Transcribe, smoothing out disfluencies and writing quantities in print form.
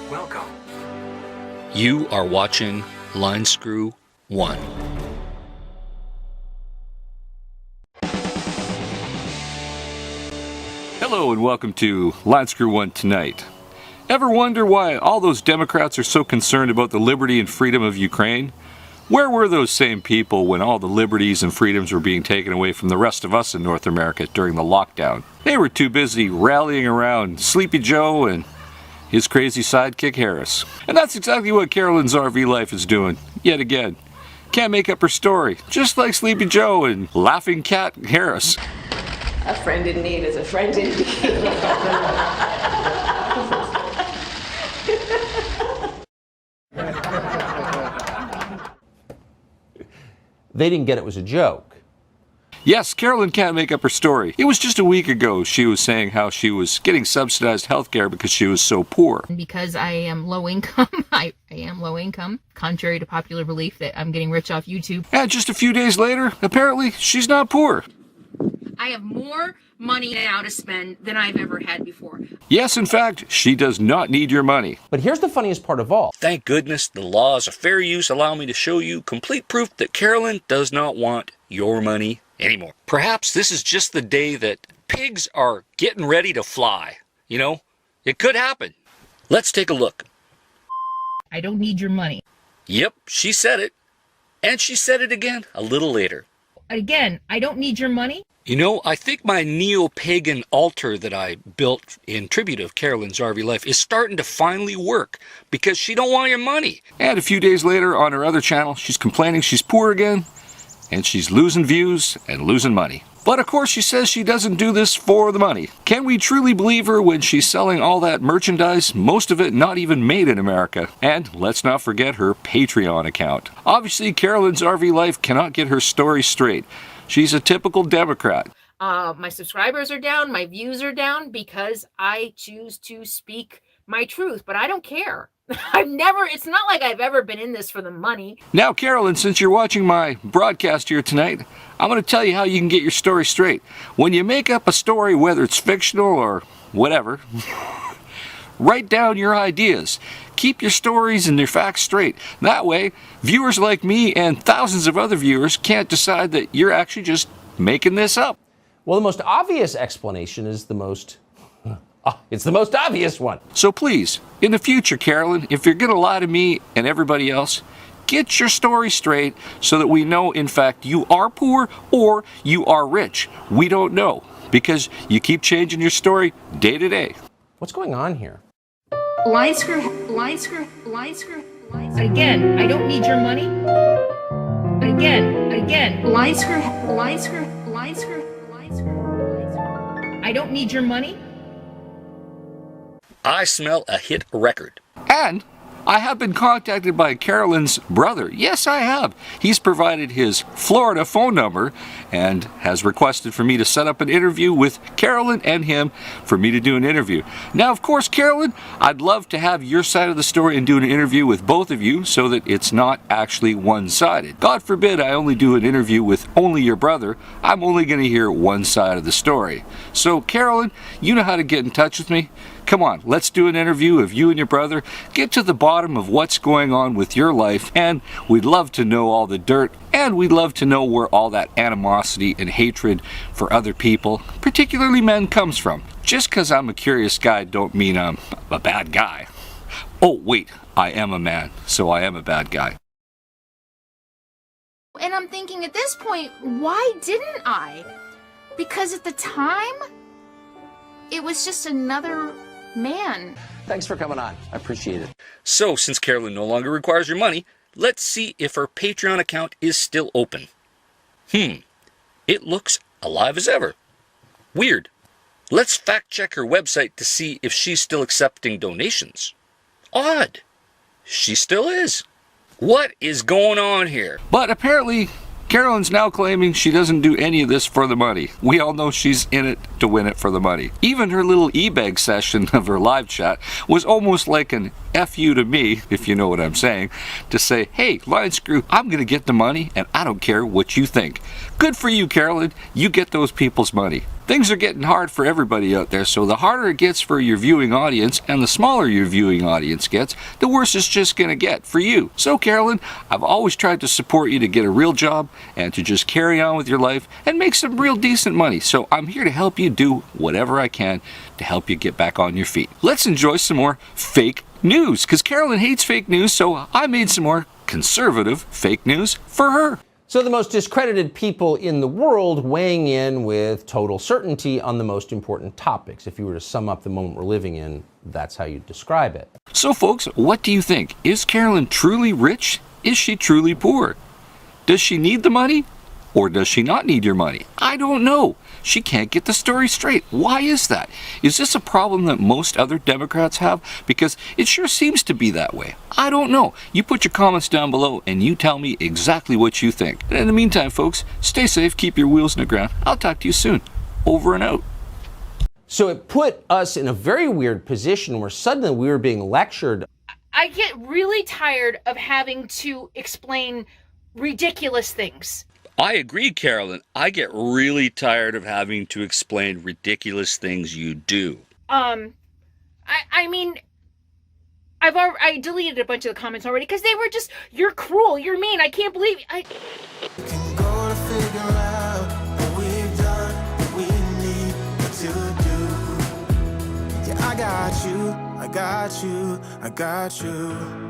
Welcome. You are watching Linescrew1. Hello and welcome to Linescrew1 Tonight. Ever wonder why all those Democrats are so concerned about the liberty and freedom of Ukraine? Where were those same people when all the liberties and freedoms were being taken away from the rest of us in North America during the lockdown? They were too busy rallying around Sleepy Joe and his crazy sidekick Harris. And that's exactly what Carolyn's RV life is doing, yet again. Can't make up her story, just like Sleepy Joe and Laughing Cat Harris. A friend in need is a friend in need. They didn't get it was a joke. Yes, Carolyn can't make up her story. It was just a week ago she was saying how she was getting subsidized health care because she was so poor. Because I am low income, I am low income, contrary to popular belief that I'm getting rich off YouTube. And just a few days later, apparently, she's not poor. I have more money now to spend than I've ever had before. Yes, in fact, she does not need your money. But here's the funniest part of all. Thank goodness the laws of fair use allow me to show you complete proof that Carolyn does not want your money anymore. Perhaps this is just the day that pigs are getting ready to fly. You know, it could happen. Let's take a look. I don't need your money. Yep, she said it. And she said it again a little later. Again, I don't need your money. You know, I think my neo-pagan altar that I built in tribute of Carolyn's RV life is starting to finally work because she don't want your money. And a few days later on her other channel, she's complaining she's poor again and she's losing views and losing money. But of course she says she doesn't do this for the money. Can we truly believe her when she's selling all that merchandise, most of it not even made in America? And let's not forget her Patreon account. Obviously, Carolyn's RV life cannot get her story straight. She's a typical Democrat. My subscribers are down, my views are down because I choose to speak my truth, but I don't care. It's not like I've ever been in this for the money. Now, Carolyn, since you're watching my broadcast here tonight, I'm going to tell you how you can get your story straight. When you make up a story, whether it's fictional or whatever, write down your ideas. Keep your stories and your facts straight. That way, viewers like me and thousands of other viewers can't decide that you're actually just making this up. Well, the most obvious explanation is it's the most obvious one. So please, in the future, Carolyn, if you're going to lie to me and everybody else, get your story straight so that we know, in fact, you are poor or you are rich. We don't know because you keep changing your story day to day. What's going on here? Linescrew. Again, I don't need your money. Again. Linescrew. I don't need your money. I smell a hit record. And I have been contacted by Carolyn's brother. Yes, I have. He's provided his Florida phone number and has requested for me to set up an interview with Carolyn and him for me to do an interview. Now, of course, Carolyn, I'd love to have your side of the story and do an interview with both of you so that it's not actually one-sided. God forbid I only do an interview with only your brother. I'm only going to hear one side of the story. So, Carolyn, you know how to get in touch with me. Come on, let's do an interview of you and your brother. Get to the bottom of what's going on with your life, and we'd love to know all the dirt, and we'd love to know where all that animosity and hatred for other people, particularly men, comes from. Just because I'm a curious guy don't mean I'm a bad guy. Oh, wait, I am a man, so I am a bad guy. And I'm thinking at this point, why didn't I? Because at the time, it was just another man. Thanks for coming on. I appreciate it. So, since Carolyn no longer requires your money, let's see if her Patreon account is still open. It looks alive as ever. Weird. Let's fact check her website to see if she's still accepting donations. Odd. She still is. What is going on here? But apparently, Carolyn's now claiming she doesn't do any of this for the money. We all know she's in it to win it for the money. Even her little e-bag session of her live chat was almost like an F you to me, if you know what I'm saying, to say, hey, Line Screw, I'm going to get the money and I don't care what you think. Good for you, Carolyn. You get those people's money. Things are getting hard for everybody out there, so the harder it gets for your viewing audience and the smaller your viewing audience gets, the worse it's just going to get for you. So, Carolyn, I've always tried to support you to get a real job and to just carry on with your life and make some real decent money. So I'm here to help you do whatever I can to help you get back on your feet. Let's enjoy some more fake news, because Carolyn hates fake news, so I made some more conservative fake news for her. So the most discredited people in the world weighing in with total certainty on the most important topics. If you were to sum up the moment we're living in, that's how you describe it. So folks, what do you think? Is Carolyn truly rich? Is she truly poor? Does she need the money? Or does she not need your money? I don't know. She can't get the story straight. Why is that? Is this a problem that most other Democrats have? Because it sure seems to be that way. I don't know. You put your comments down below and you tell me exactly what you think. And in the meantime, folks, stay safe, keep your wheels in the ground. I'll talk to you soon. Over and out. So it put us in a very weird position where suddenly we were being lectured. I get really tired of having to explain ridiculous things. I agree, Carolyn. I get really tired of having to explain ridiculous things you do. I mean, I deleted a bunch of the comments already because they were just, you're cruel, you're mean, I can't believe it. I got you.